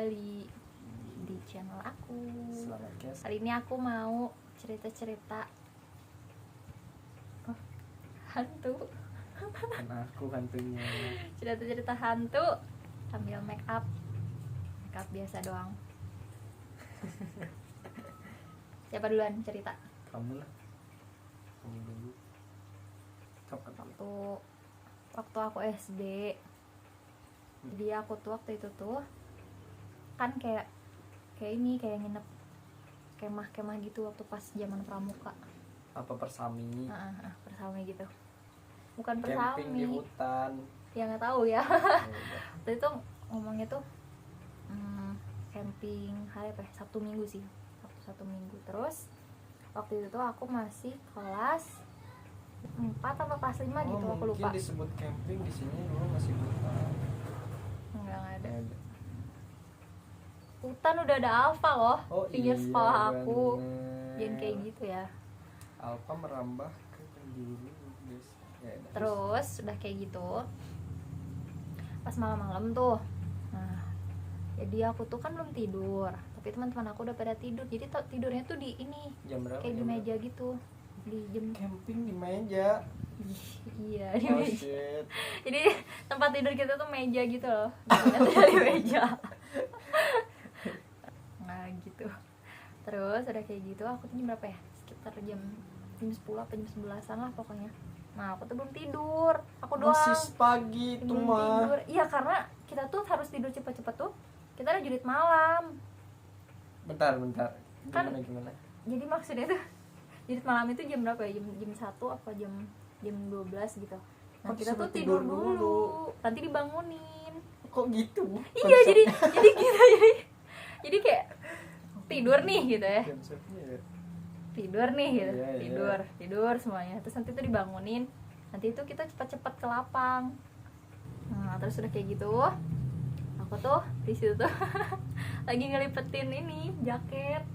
kembali di channel aku. Selamat guys. Hari ini aku mau cerita-cerita hantu. Kan aku hantunya. Cerita-cerita hantu sambil make up biasa doang. Siapa duluan cerita? Kamu lah. Kamu dulu. Kapan? Waktu aku SD. Jadi aku tuh waktu itu tuh kan kayak nginep kemah gitu waktu pas zaman pramuka. Apa persami? Persami gitu. Bukan Camping di persami. hutan. Ya nggak tahu ya. Ya, Waktu itu ngomongnya tuh camping hari apa? Sabtu Minggu sih. Sabtu Minggu. Terus waktu itu tuh aku masih kelas 4 atau kelas 5 gitu, aku lupa. Mungkin disebut camping di sini dulu masih hutan. Enggak ada. Ada. Hutan udah ada Alfa loh. Oh Pinggir iya, sekolah aku. bener. Jangan kayak gitu ya. Alfa merambah ke penjuru guys. Ya, Terus udah kayak gitu. Pas malam-malam tuh. Nah, jadi aku tuh kan belum tidur, tapi teman-teman aku udah pada tidur. Jadi tidurnya tuh di ini, jam berapa? kayak di meja gitu. Di jam Camping di meja. iya, di Oh meja. shit. Jadi tempat tidur kita tuh meja gitu loh. Dari meja. Nah, gitu. Terus udah kayak gitu, aku tuh jam berapa ya? Sekitar jam 10 atau jam 11-an lah pokoknya. Nah, aku tuh belum tidur. Aku doang. Masih pagi tuh belum mah. tidur. Iya, karena kita tuh harus tidur cepet-cepet tuh. Kita ada jurit malam. Bentar. Kan- Gimana? Jadi maksudnya tuh jurit malam itu jam berapa ya? Jam 1 apa jam 12 gitu. Nah, Kok kita tuh disuruh tidur tidur dulu. dulu? Nanti dibangunin. Kok gitu? Iya, jadi kita jadi kayak tidur nih gitu ya. Konsepnya ya. Tidur nih gitu. Iya. Tidur semuanya. Terus nanti tuh dibangunin. Nanti itu kita cepat-cepat ke lapang. Nah, terus udah kayak gitu. Aku tuh di situ tuh lagi ngelipetin ini jaket.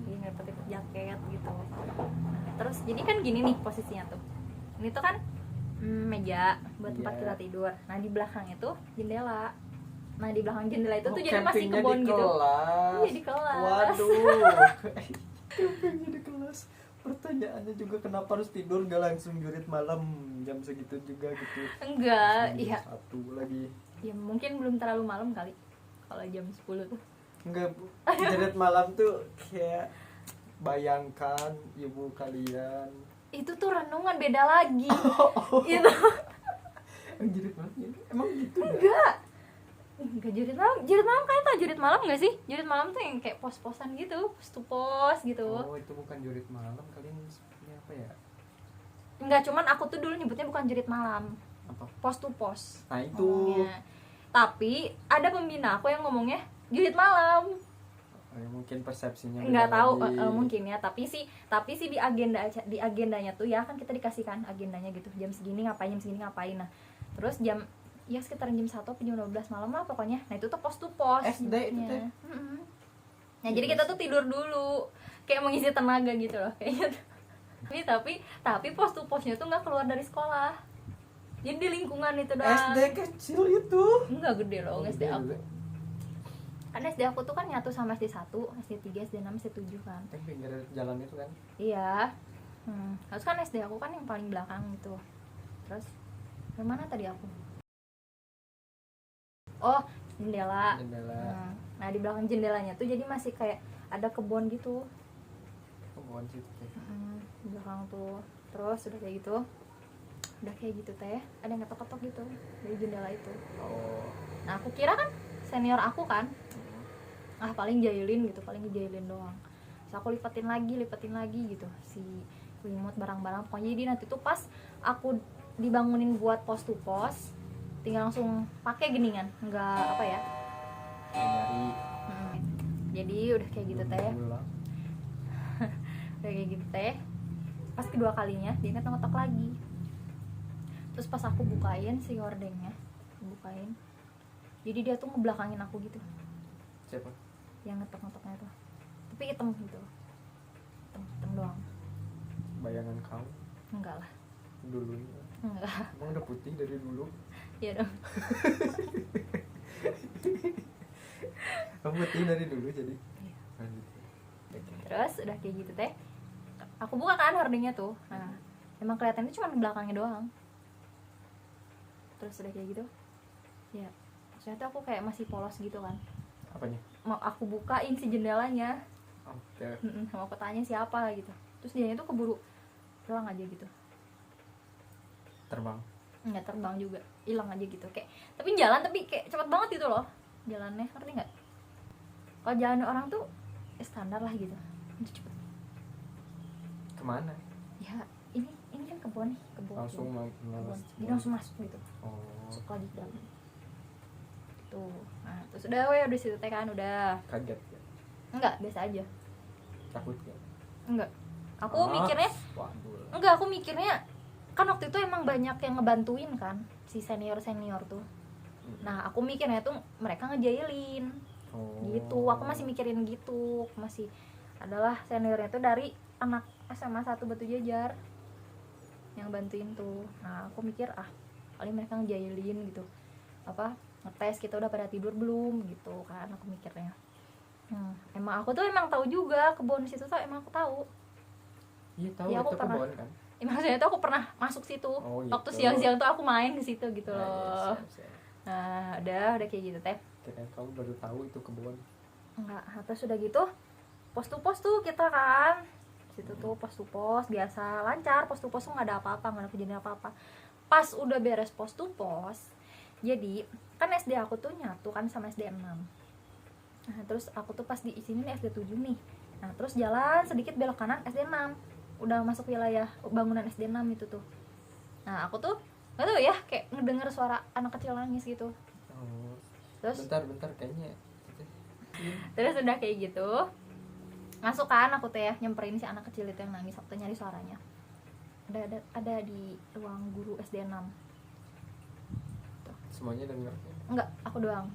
Lagi ngelipetin jaket gitu. Nah, terus jadi kan gini nih posisinya tuh. Ini tuh kan meja buat tempat Iya. kita tidur. Nah, di belakangnya tuh jendela. Nah, di belakang jendela itu Oh, tuh jadi masih campingnya kebon di gitu. kelas. Iya, di kelas. Waduh. Campingnya di kelas. Pertanyaannya juga kenapa harus tidur gak langsung jurit malam jam segitu juga gitu. Enggak, Jam iya. 1 lagi. Ya mungkin belum terlalu malam kali. Kalau jam 10 tuh. Enggak, Bu. Jurit malam tuh kayak bayangkan ibu kalian. Itu tuh renungan beda lagi. Itu Jurit malam jadi emang gitu ya? enggak jurit malam. Jurit malam kalian tau jurit malam enggak sih? Jurit malam tuh yang kayak pos-posan gitu, pos to pos gitu. Oh, itu bukan jurit malam, kalian sebutnya apa ya? Enggak, cuman aku tuh dulu nyebutnya bukan jurit malam, Apa? pos to pos. Nah, itu. Ngomongnya. Tapi ada pembina aku yang ngomongnya jurit malam. Mungkin persepsinya Enggak beda tahu lagi. mungkin ya, tapi sih di agendanya tuh ya kan kita dikasihkan agendanya gitu. Jam segini ngapain. Nah, terus ya sekitar jam 1 atau jam 12 malam lah pokoknya. Nah, itu tuh pos to pos SD itu nyebutnya. teh. Nah, jadi kita tuh tidur dulu kayak mengisi tenaga gitu loh kayaknya. Tapi pos to posnya tuh nggak keluar dari sekolah. Jadi di lingkungan itu doang. SD kecil itu. Enggak gede loh, SD Gede, aku. gede. Kan SD aku tuh kan nyatu sama SD 1, SD 3, SD 6, SD 7 kan. Yang pinggir jalan itu kan. Iya. Terus kan SD aku kan yang paling belakang gitu. Terus kemana tadi aku? Oh, jendela. Nah, di belakang jendelanya tuh jadi masih kayak ada kebun gitu. Kebun situ teh. Di belakang tuh. Terus udah kayak gitu teh, ada yang ketok-ketok gitu dari jendela itu. Oh. Nah, aku kira kan senior aku kan, paling jahilin doang. Terus aku lipetin lagi gitu si remote barang-barang. Pokoknya jadi nanti tuh pas aku dibangunin buat pos to pos, tinggal langsung pakai geningan, nggak apa ya. Nyari. Jadi udah kayak gitu teh. Pulang. Udah kayak gitu teh. Pas kedua kalinya dia ngetok-ngetok lagi. Terus pas aku bukain si hordengnya, jadi dia tuh ngebelakangin aku gitu. Siapa? Yang ngetok-ngetoknya tuh, tapi hitam gitu, hitam doang. Bayangan kau Enggak lah, dulunya. enggak. Emang udah putih dari dulu. Iya dong. Kamu berarti dari dulu jadi. Iya. Lanjut. Oke. Terus udah kayak gitu teh, aku buka kan hordingnya tuh. Nah emang kelihatannya cuma belakangnya doang. Terus udah kayak gitu ya, ternyata aku kayak masih polos gitu kan, Apanya? mau aku bukain si jendelanya. Oke. Mau aku tanya siapa gitu, terus dianya tuh keburu hilang aja gitu. Terbang. Nggak terbang juga, hilang aja gitu kayak, tapi jalan tapi kayak cepet banget gitu loh jalannya, ngerti nggak? Kalau jalan orang tuh standar lah gitu, itu cepet. Kemana? Ya ini kan kebun nih, kebun Langsung kebun, jadi langsung masuk gitu, Oh. masuk lagi ke dalam tuh. Nah terus udah di situ teh kan udah Kaget ya? enggak, biasa aja. Takut ya? Enggak, aku mikirnya Waduh. enggak, aku mikirnya kan waktu itu emang banyak yang ngebantuin kan si senior tuh. Nah aku mikirnya tuh mereka ngejailin gitu, aku masih mikirin gitu, masih adalah seniornya tuh dari anak SMA 1 Batu Jajar yang bantuin tuh. Nah aku mikir paling mereka ngejailin gitu, apa ngetes kita udah pada tidur belum gitu kan, aku mikirnya. Emang aku tuh emang tahu juga kebun situ tuh, emang aku tahu. Iya tahu Ya, aku itu pernah. kebun kan. Maksudnya tuh aku pernah masuk situ. Oh, gitu. Waktu siang-siang tuh aku main ke situ gitu Nah, loh. iya, siap. Nah udah kayak gitu teh. Kirain kamu baru tahu itu kebun. Enggak, terus udah gitu pos to pos tuh kita kan situ tuh, pos to pos biasa lancar, pos to pos tuh nggak ada apa-apa, nggak ada kejadian apa-apa. Pas udah beres pos to pos, jadi kan SD aku tuh nyatu kan sama SD 6. Nah terus aku tuh pas di sini nih SD 7 nih. Nah terus jalan sedikit belok kanan SD 6, udah masuk wilayah bangunan SD 6 itu tuh. Nah aku tuh nggak tahu ya, kayak ngedenger suara anak kecil nangis gitu. Oh. Terus Bentar kayaknya. terus udah kayak gitu masuk kan, aku tuh ya nyamperin si anak kecil itu yang nangis, waktu nyari suaranya. Ada di ruang guru SD 6. Semuanya denger. Enggak, aku doang.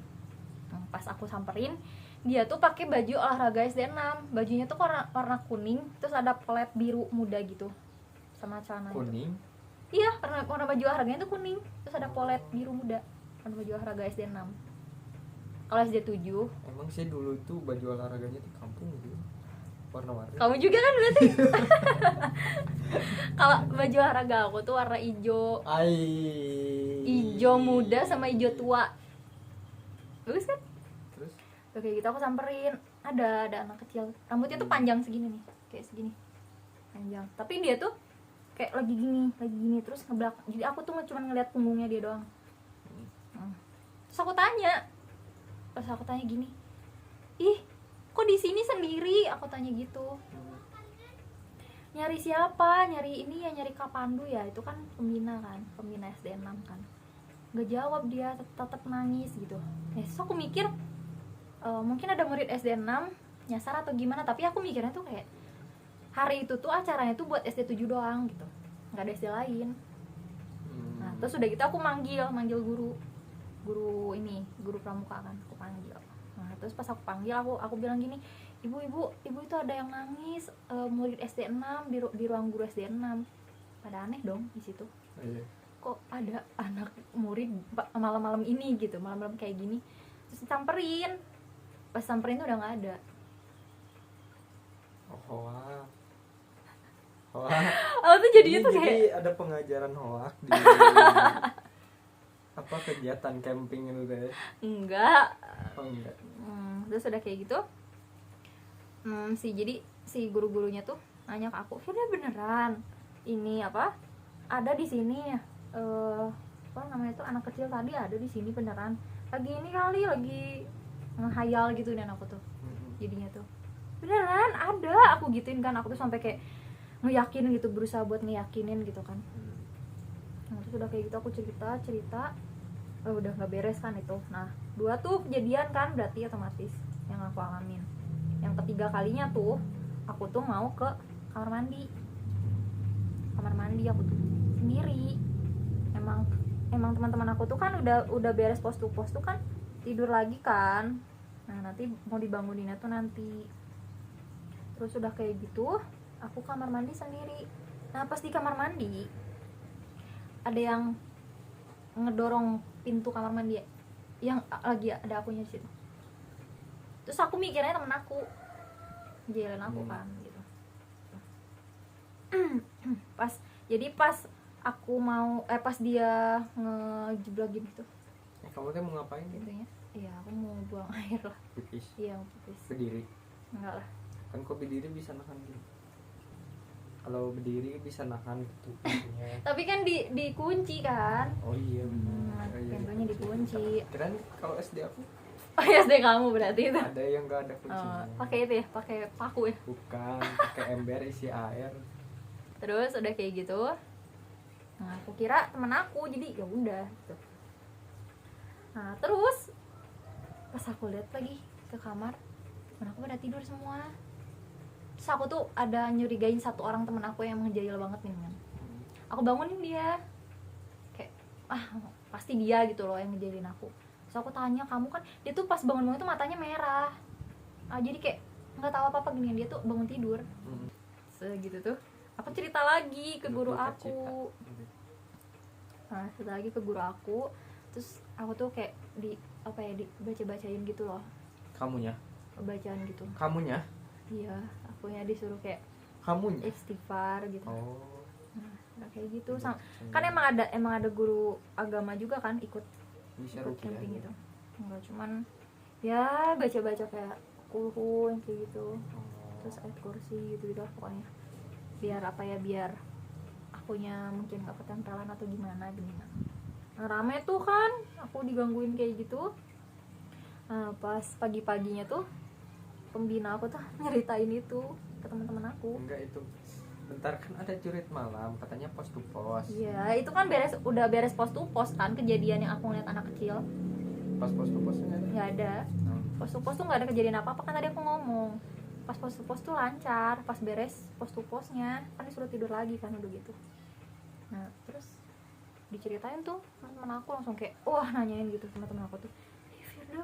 Pas aku samperin, dia tuh pakai baju olahraga SD 6. Bajunya tuh warna kuning, terus ada pelet biru muda gitu sama celana Kuning. itu. Iya, warna baju olahraganya tuh kuning, terus ada polet biru muda. Warna baju olahraga SD 6. Kalau SD 7, Emang sih dulu itu baju olahraganya di kampung gitu. Warna-warni. kamu juga kan berarti. Kalau baju olahraga aku tuh warna hijau. Hijau muda sama hijau tua. Bagus kan? Terus Tuh, kayak gitu aku samperin. Ada anak kecil. Rambutnya tuh panjang segini nih, kayak segini. Panjang. Tapi dia tuh kayak lagi gini terus ngebelakang. Jadi aku tuh cuma ngeliat punggungnya dia doang. Terus aku tanya. Pas aku tanya gini, "Ih, kok di sini sendiri?" Aku tanya gitu. Nyari siapa? Nyari ini ya, nyari Kak Pandu ya. Itu kan pembina SD 6 kan. Gak jawab dia, tetap nangis gitu. Terus aku mikir mungkin ada murid SD 6 nyasar atau gimana, tapi aku mikirnya tuh kayak hari itu tuh acaranya tuh buat SD 7 doang gitu. Gak ada SD lain. Nah, terus udah gitu aku manggil guru pramuka kan, aku panggil. Nah, terus pas aku panggil aku bilang gini, ibu itu ada yang nangis, murid SD 6 di ruang guru SD 6. Pada aneh dong di situ. iya. Kok ada anak murid malam-malam ini gitu, malam-malam kayak gini. Terus samperin. Pas samperin tuh udah nggak ada. Wah. Oh tuh jadinya tuh Jadi kayak ada pengajaran hoak di apa kegiatan camping itu deh. enggak. Oh enggak. Terus udah kayak gitu. Jadi si guru-gurunya tuh nanya ke aku, "Sudah beneran ini apa? Ada di sini ya. Apa namanya tuh anak kecil tadi ada di sini beneran. Lagi ini kali lagi ngehayal gitu." Dan aku tuh jadinya tuh beneran ada, aku gituin kan, aku tuh sampai kayak ngeyakinin gitu, berusaha buat ngeyakinin gitu kan. Nah terus udah kayak gitu aku cerita udah nggak beres kan itu. Nah 2 tuh kejadian kan, berarti otomatis yang aku alamin. Yang ketiga kalinya tuh aku tuh mau ke kamar mandi aku tuh sendiri. Emang teman-teman aku tuh kan udah beres pos tuh kan tidur lagi kan. Nah nanti mau dibanguninnya tuh nanti. Terus udah kayak gitu aku kamar mandi sendiri. Nah pas di kamar mandi ada yang ngedorong pintu kamar mandi yang lagi ada akunya di situ. Terus aku mikirnya temen aku ngejailin aku kan gitu. pas aku mau pas dia ngejeblokin gitu Kamu tuh mau ngapain? intinya iya aku mau buang air lah. Pipis. Iya mau pipis. Berdiri. Enggak lah. Kan kok berdiri bisa nahan gitu. Kalau berdiri bisa nahan gitu pintunya. Tapi kan dikunci kan. Oh iya benar. Pintunya dikunci. Keren kalau SD aku Oh ya SD kamu berarti itu. ada yang nggak ada kuncinya. Pakai itu ya, pakai paku ya. Bukan, pakai ember isi air. Terus udah kayak gitu. Nah, aku kira temen aku, jadi ya udah gitu. Nah, terus pas aku lihat lagi ke kamar, temen aku pada tidur semua. Terus aku tuh ada nyurigain satu orang temen aku yang ngejail banget nih kan. Aku bangunin dia. Kayak pasti dia gitu loh yang ngejailin aku. Terus aku tanya, kamu kan, dia tuh pas bangun-bangun tuh matanya merah. Jadi kayak nggak tahu apa-apa gini, dia tuh bangun tidur. Segitu tuh. Aku cerita lagi ke guru aku. Nah, cerita lagi ke guru aku. Terus aku tuh kayak dibaca-bacain gitu loh. Kamunya? Bacaan gitu. Kamunya? Iya, akunya disuruh kayak Kamunya? istighfar gitu. Oh. Nah, kayak gitu. Kan emang ada guru agama juga kan ikut camping gitu. Enggak cuman ya baca-baca kayak kulhu yang kayak gitu. Terus ayat kursi gitu pokoknya. Biar akunya mungkin gak ketempelan atau gimana. Nah, rame tuh kan aku digangguin kayak gitu. Nah, pas pagi-paginya tuh pembina aku tuh nyeritain itu ke teman-teman aku. Enggak itu. Bentar kan ada jurit malam katanya pos to pos. Iya, itu kan udah beres pos to pos kan kejadian yang aku ngeliat anak kecil. Pas pos to posnya Nggak ada. Pos to pos tuh nggak ada kejadian apa-apa kan tadi aku ngomong. Pas pos to pos tuh lancar, pas beres pos to posnya kan disuruh tidur lagi kan udah gitu. Nah, terus diceritain tuh teman-teman aku langsung kayak wah nanyain gitu teman-teman aku tuh.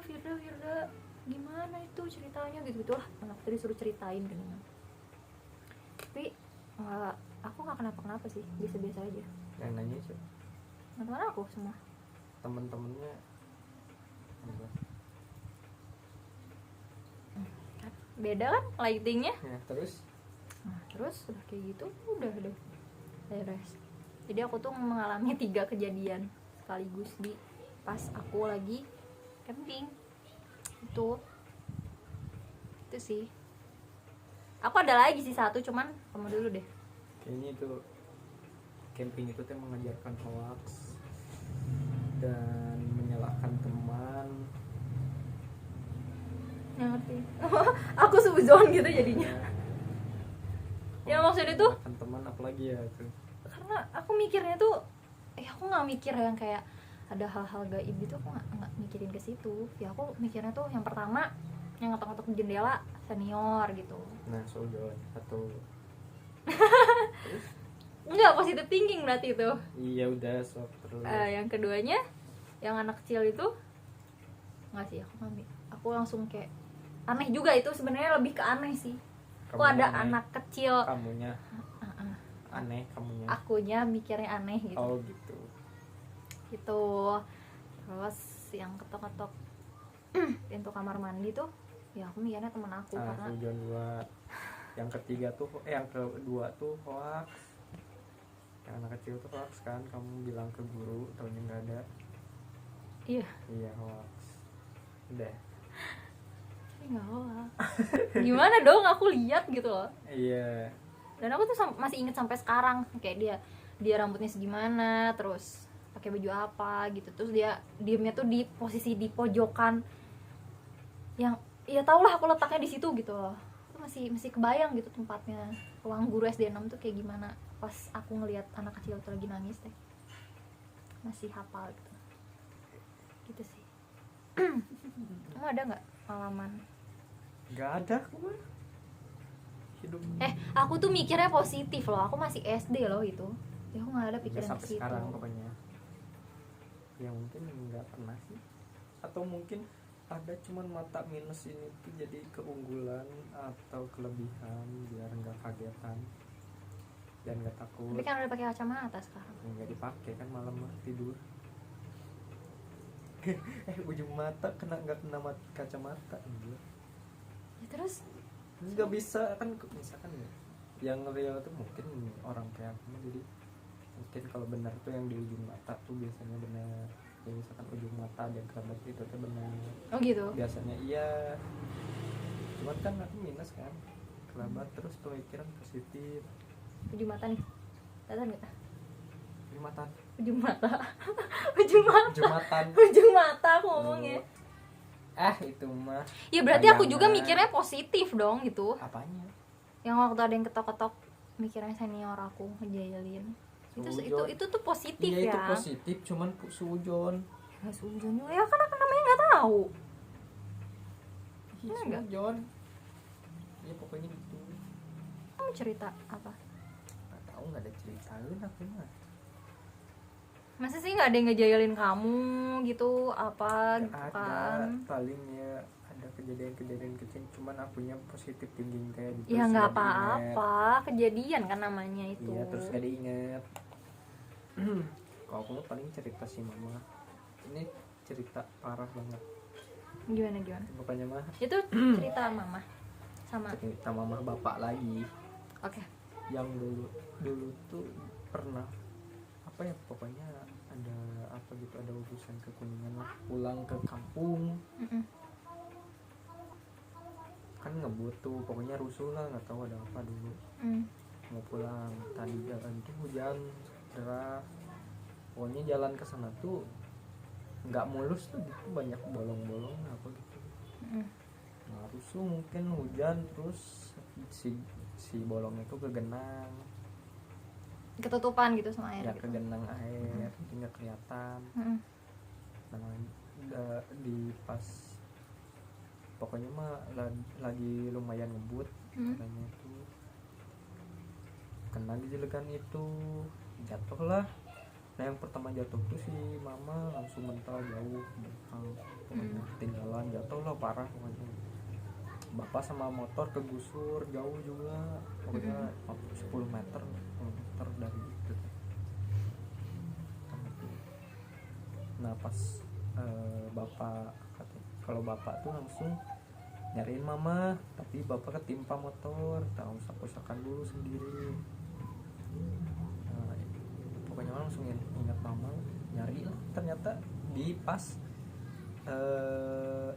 Firda, gimana itu ceritanya gitu lah. Anak tadi suruh ceritain kan. Tapi aku nggak kenapa-kenapa sih, biasa-biasa aja. Yang nanya siapa? Teman-teman aku semua. Temen-temennya enggak. Beda kan lightingnya. Ya, terus? Nah, terus udah kayak gitu udah deh beres. Jadi aku tuh mengalami 3 kejadian sekaligus pas aku lagi camping. Itu sih. Aku ada lagi sih satu, cuman kamu dulu deh. Kayaknya itu camping itu tuh mengajarkan hoax dan menyalahkan teman. Nggak ngerti. Aku suzon gitu jadinya. Ya maksudnya tuh Menyalahkan teman apalagi ya itu. karena aku mikirnya tuh aku nggak mikir yang kayak ada hal-hal gaib gitu, aku nggak mikirin ke situ. Ya aku mikirnya tuh yang pertama yang ngetok-ngetok jendela senior gitu. Nah, suzon atau Enggak, positive thinking berarti itu. iya udah sok terus. Yang keduanya yang anak kecil itu nggak sih, aku langsung kayak aneh juga itu sebenarnya, lebih ke aneh sih. Kok ada aneh. anak kecil Kamunya aneh, kamunya akunya mikirnya aneh gitu. oh gitu. Gitu. Terus yang ketok-ketok pintu kamar mandi tuh ya aku mikirnya temen aku karena Suzon 2. Yang ketiga tuh yang kedua tuh hoax. Yang anak kecil tuh hoax kan, kamu bilang ke guru taunya nggak ada. Iya hoax. Udah. nggak hoax. Gimana dong, aku lihat gitu loh. Iya. Dan aku tuh masih inget sampai sekarang kayak dia rambutnya segimana, terus pakai baju apa gitu, terus dia diemnya tuh di posisi di pojokan yang ya tau lah aku letaknya di situ gitu loh. Itu masih kebayang gitu tempatnya ruang guru SD 6 tuh kayak gimana pas aku ngelihat anak kecil tuh lagi nangis deh, masih hafal gitu sih. Kamu ada nggak pengalaman? Nggak ada aku mah. Hidup Aku tuh mikirnya positif loh, aku masih SD loh itu. Ya aku nggak ada nggak pikiran ke sampai situ. sekarang pokoknya. Ya mungkin nggak pernah sih. Atau mungkin ada cuman mata minus ini tuh jadi keunggulan atau kelebihan biar nggak kagetan dan nggak takut. Tapi kan udah pakai kacamata sekarang. Nggak dipakai kan malam tidur. Ujung mata nggak kena kacamata. Ya, terus nggak bisa kan, misalkan ya, yang real tuh mungkin orang kayak aku mah, jadi mungkin kalau benar tuh yang di ujung mata tuh biasanya benar, ya misalkan ujung mata ada kerabat itu tuh benar oh gitu. biasanya. Iya, cuman kan aku minus kan kerabat, terus pemikiran positif. Ujung mata nih, kelihatan nggak? Jumatan, Ujung mata. Ujung mata. jumatan. Ujung mata aku ngomongnya. Itu mah Ya berarti aku bayangan. juga mikirnya positif dong gitu. Apanya? Yang waktu ada yang ketok-ketok mikirnya senior aku ngejailin. Sujon. Itu tuh positif Iya ya. itu positif, cuman sujon. Ya sujon juga ya kan aku namanya nggak tahu. Iya, enggak? sujon. Ya pokoknya gitu. Kamu cerita apa? Nggak tahu, nggak ada ceritain aku mah. Masa sih nggak ada yang ngejailin kamu gitu apa gitu Nggak kan? ada, paling ya ada kejadian-kejadian kecil, cuman akunya positif thinking kayak gitu. Ya terus nggak nggak diingat. apa-apa, kejadian kan namanya itu. Iya, terus gak diingat. Kalau aku mah paling cerita sih mama. Ini cerita parah banget. Gimana? Pokoknya mah Itu cerita mama sama. cerita mama bapak lagi. Oke. Yang dulu tuh pernah apa ya, pokoknya ada apa gitu, ada urusan ke Kuningan lah, pulang ke kampung. Mm-mm. Kan ngebut tuh, pokoknya rusuh lah, nggak tahu ada apa dulu. Mau pulang, tadi jalan tuh hujan deras, pokoknya jalan ke sana tuh nggak mulus tuh gitu, banyak bolong-bolong apa gitu. Nah rusuh mungkin hujan, terus si bolongnya tuh kegenang, Ketutupan gitu sama air ya gitu. kegenang air, jadi nggak kelihatan. Mm-mm. Nah di pas pokoknya mah lagi lumayan ngebut, katanya itu kena di jelegan itu, jatuh lah. Nah yang pertama jatuh tuh si mama langsung mental jauh ke belakang, pokoknya ketinggalan, jatuh lah parah pokoknya. Bapak sama motor kegusur jauh juga, pokoknya 10 meter dari itu. Nah pas bapak kalau bapak tuh langsung nyariin mama, tapi bapak ketimpa motor, tahu sapu-sakan dulu sendiri. Nah, pokoknya langsung ingat mama, nyari lah, ternyata di pas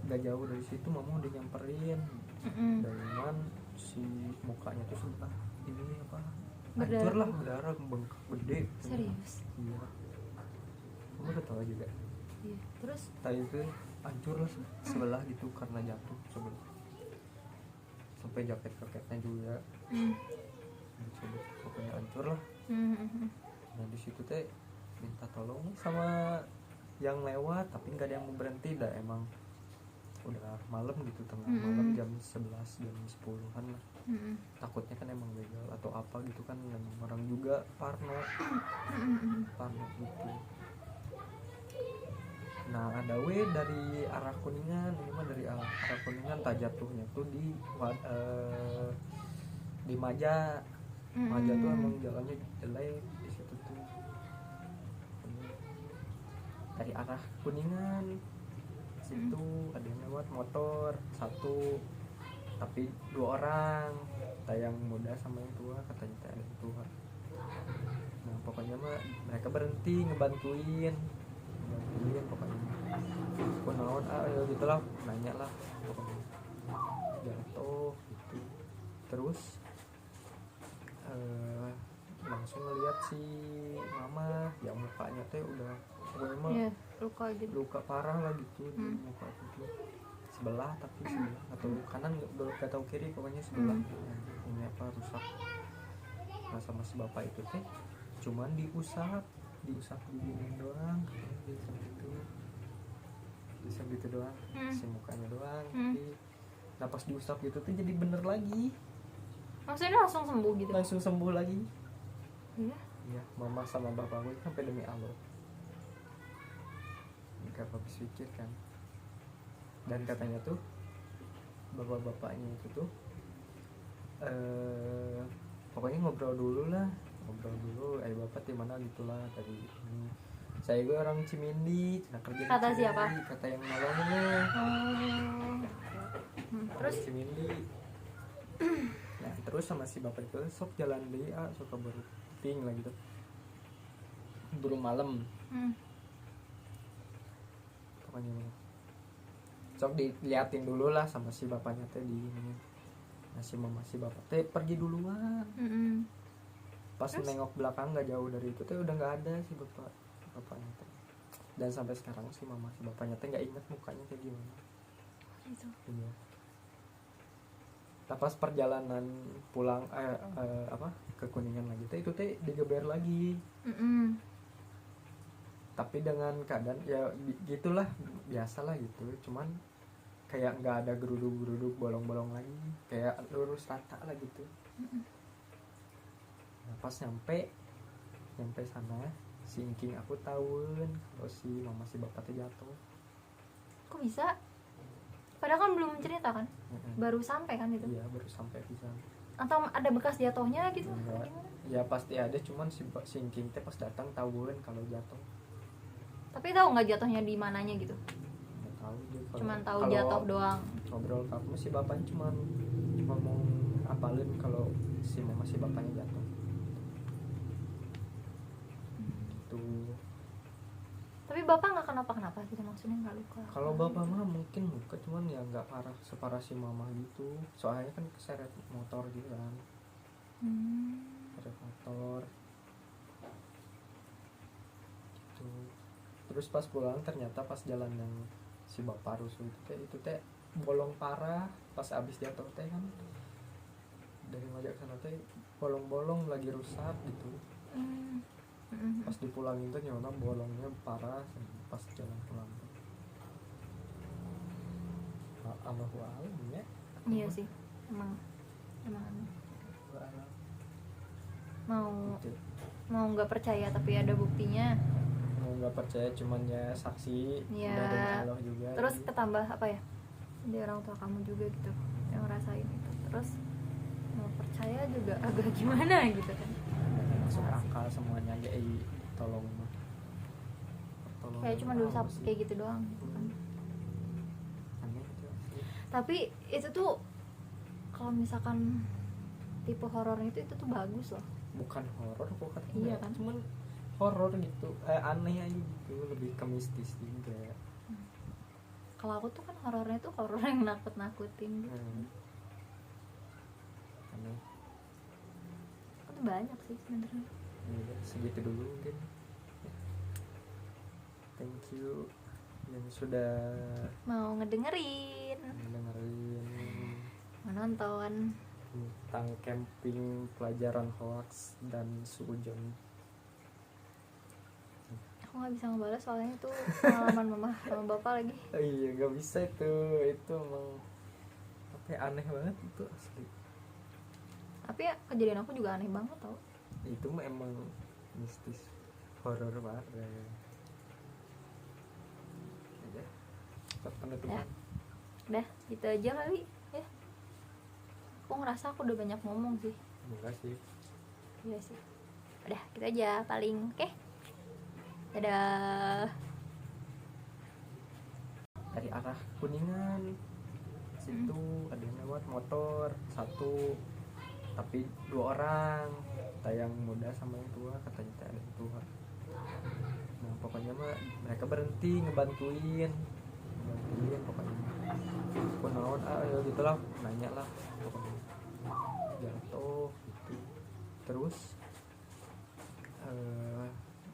gak jauh dari situ mama udah nyamperin. Dengan si mukanya tuh sebelah ini apa, hancur lah, berdarah, bengkak gede. Serius? Iya, kamu udah tahu juga. Iya. Terus Tadi itu hancur lah sebelah gitu karena jatuh sebelah, sampai jaketnya juga dicabut, pokoknya hancur lah. Nah di situ teh minta tolong sama yang lewat, tapi nggak ada yang mau berhenti dah, emang udah malam gitu, tengah malam jam 11 jam 10-an lah. Takutnya kan emang begal atau apa gitu kan, emang orang juga parno gitu. Nah ada dari arah Kuningan, ini mah dari arah Kuningan, tak jatuhnya tuh di Maja. Maja tuh emang jalannya jelek di situ tuh. Dari arah Kuningan situ ada yang lewat motor satu, tapi 2 orang, yang muda sama yang tua, katanya ada yang tua. Nah pokoknya mah mereka berhenti ngebantuin pokoknya. Kunaon ya gitulah, nanya lah pokoknya, jatuh gitu. Terus langsung ngeliat si mama yang mukanya teh udah pokoknya mah luka gitu. luka parah lah gitu di muka itu, sebelah, tapi sebelah atau kanan gak tahu kiri, pokoknya sebelah ini apa rusak. Nah sama si bapak itu teh cuman diusap digini doang gitu, diusap gitu doang, si mukanya doang. Nah pas diusap gitu tuh jadi bener lagi, Maksudnya langsung sembuh gitu? langsung sembuh lagi. Iya. Iya, mama sama bapak gue sampai demi Allah gak habis pikir kan. Dan katanya tuh bapak-bapaknya itu tuh pokoknya ngobrol dulu, bapak di mana gitulah tadi ini. saya gue orang Cimindi, cina kerja di Kata Cimindi, siapa? kata yang nolongnya Oh. Terus Cimindi. Nah terus sama si bapak itu sok jalan deh, sok baru ting lah gitu, buru malam pokoknya mah. Sok diliatin dulu lah sama si bapaknya teh di ini. Nah si mama si bapak teh pergi duluan. Pas Terus? nengok belakang nggak jauh dari itu teh udah nggak ada si bapaknya teh. Dan sampai sekarang si mama si bapaknya teh nggak ingat mukanya kayak gimana. Gitu. Iya. Nah, pas perjalanan pulang ke Kuningan lagi teh itu teh digeber lagi. Tapi dengan keadaan ya gitulah, biasalah gitu, cuman kayak nggak ada geruduk bolong-bolong lagi, kayak lurus rata lah gitu. Nah, pas nyampe sana si Ingking aku tahun kalau si mama si bapaknya jatuh. Kok bisa? Padahal kan belum cerita kan? Baru sampai kan itu? Iya baru sampai di sana. Atau ada bekas jatuhnya gitu? Enggak. Gimana? Ya pasti ada, cuman si Ingking teh pas datang tahuan kalau jatuh. Tapi tahu nggak jatuhnya di mananya gitu? Nggak tahu dia Cuman tahu kalau jatuh doang. ngobrol ke aku si bapaknya cuma mau apalin kalau si mama si bapaknya jatuh gitu. Tapi bapak nggak kenapa-kenapa gitu, maksudnya nggak luka? Kalau bapak mah mungkin luka, cuman ya nggak parah separah si mama gitu, soalnya kan keseret motor gitu kan. Keseret motor gitu. Terus pas pulang ternyata pas jalan yang si bapak rusuh itu teh bolong parah. Pas abis jatuh teh kan dari ngajak sana teh bolong-bolong lagi rusak gitu. Pas dipulangin tuh nyona bolongnya parah pas jalan pulang. Allahu a'lam ya. Iya sih, emang Gitu. mau nggak percaya tapi ada buktinya. Mau nggak percaya cuman ya saksi Ya. udah dari Allah juga. Terus ketambah apa ya, di orang tua kamu juga gitu yang ngerasain itu, terus mau percaya juga agak gimana gitu kan. Masuk akal semuanya ya, tolong mah. Kayak cuma dosa kayak gitu doang gitu kan. Aneh itu. Tapi itu tuh kalau misalkan tipe horornya itu tuh bagus loh. Bukan horor kok katanya. Iya kan? Cuman horor gitu, aneh aja gitu, lebih ke mistis juga. Kalau aku tuh kan horornya tuh horor yang nakut-nakutin gitu. Aneh. Itu banyak sih sebenarnya. Ya, segitu dulu mungkin. Thank you yang sudah Mau ngedengerin, mendengarin menonton. tentang camping, pelajaran hoax dan suujon. Aku nggak bisa ngebalas soalnya itu pengalaman mama sama bapak lagi. Oh iya gak bisa itu emang apa ya, aneh banget itu asli. Tapi ya kejadian aku juga aneh banget tau. Itu mah emang mistis, horor banget ya. Penutupan. Udah gitu aja kali ya. Aku ngerasa aku udah banyak ngomong sih. Enggak sih. Iya sih. Udah gitu aja paling. Oke. Dadah. Dari arah Kuningan situ ada yang lewat motor satu, tapi 2 orang, yang muda sama yang tua, katanya ada yang tua. Nah pokoknya mah mereka berhenti ngebantuin pokoknya. Kunaon ya gitulah, nanya lah pokoknya. Jatuh gitu. Terus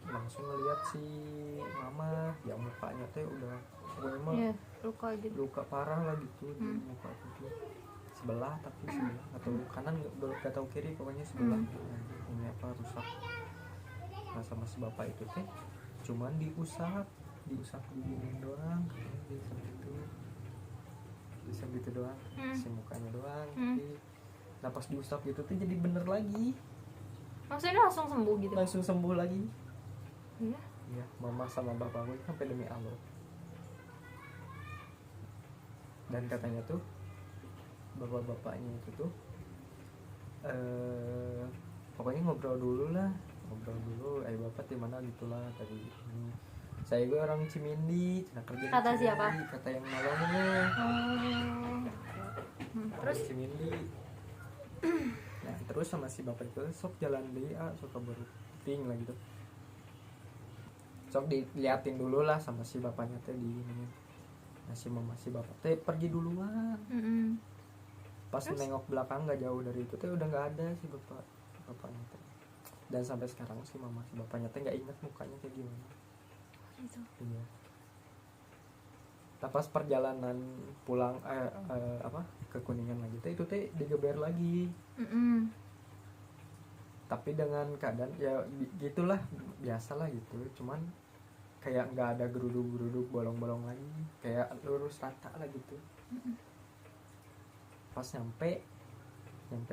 langsung ngeliat si mama yang mukanya teh udah pokoknya mah luka gitu. luka parah lah gitu di muka gitu. Sebelah tapi sebelah atau kanan gak tahu kiri, pokoknya sebelah. Ini apa rusak. Nah sama si bapak itu teh cuman diusap digini doang, diusap gitu doang, si mukanya doang. Nah pas diusap gitu tuh jadi bener lagi, Maksudnya langsung sembuh gitu? langsung sembuh lagi. Iya. Iya, mama sama bapak gue sampai demi Allah. Dan katanya tuh bapak-bapaknya itu tuh pokoknya ngobrol dulu lah ngobrol dulu, bapak di mana gitulah tadi ini. Saya gue orang Cimindi, cina kerja di Kata Cimindi, siapa? kata yang nolongnya. Oh. Terus Cimindi. Nah terus sama si bapak itu sok jalan deh, sok kabur ting lah gitu, sok diliatin dulu lah sama si bapaknya teh di ini. Nah si mama si bapak teh pergi duluan. Pas Terus? nengok belakang nggak jauh dari itu teh udah nggak ada si bapaknya teh. Dan sampai sekarang si mama si bapaknya teh nggak ingat mukanya kayak gimana. Gitu. Iya. Nah, pas perjalanan pulang ke Kuningan lagi teh itu teh digeber lagi. Tapi dengan keadaan ya gitulah, biasalah gitu, cuman kayak nggak ada geruduk-geruduk bolong-bolong lagi, kayak lurus rata lah gitu. Pas nyampe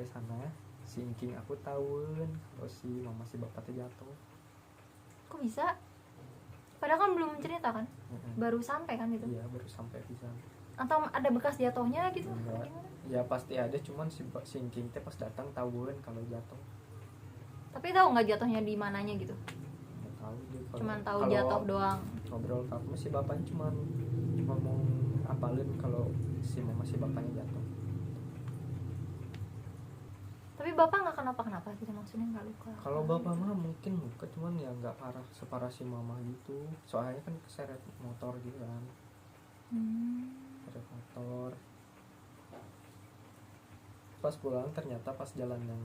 sana si Ingking aku tahun kalau si mama si bapak teh jatuh. Kok bisa? Padahal kan belum cerita kan? Baru sampai kan gitu? Iya baru sampai bisa. Atau ada bekas jatuhnya gitu? Enggak. Gimana? Ya pasti ada, cuman si Ingking teh pas datang tahun kalau jatuh. Tapi tahu nggak jatuhnya di mananya gitu? Nggak tahu dia Cuman tahu kalau jatuh doang. ngobrol ke aku si bapaknya cuma ngomong apalin kalau si mama si bapaknya jatuh. Tapi bapak nggak kenapa-kenapa gitu, maksudnya nggak luka? Kalau bapak mah mungkin luka, cuman ya nggak parah separah si mama gitu, soalnya kan keseret motor gitu kan. Keseret motor. Pas pulang ternyata pas jalan yang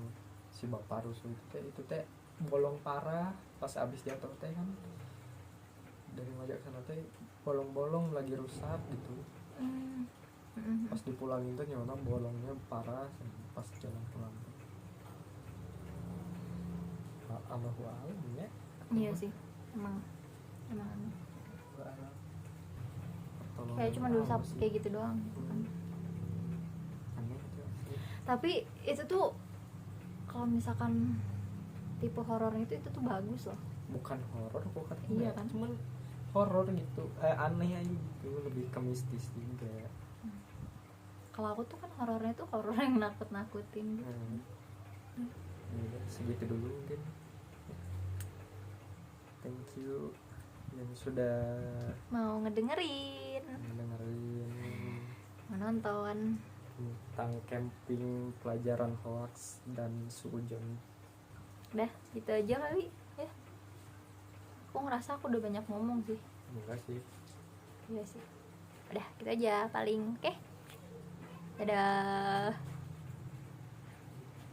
si bapak rusuh itu teh bolong parah. Pas abis jatuh teh kan dari ngajak sana teh bolong-bolong lagi rusak gitu. Pas dipulangin tuh nyona bolongnya parah pas jalan pulang. Allahu a'lam ya. Iya sih, emang aneh. Pertolongan Kayak cuma diusap sih. kayak gitu doang gitu kan. Aneh gitu sih. Tapi itu tuh kalau misalkan tipe horornya itu tuh bagus loh. Bukan horor bukan. Iya kan? Cuman horor gitu, aneh aja gitu, lebih ke mistis juga. Kalau aku tuh kan horornya tuh horor yang nakut-nakutin gitu. Ya, segitu dulu mungkin. Thank you yang sudah Mau ngedengerin, mendengarin menonton. tentang camping, pelajaran hoax dan suujon. Udah gitu aja kali ya. Aku ngerasa aku udah banyak ngomong sih. Enggak sih. Iya sih. Udah gitu aja paling. Oke. Dadah.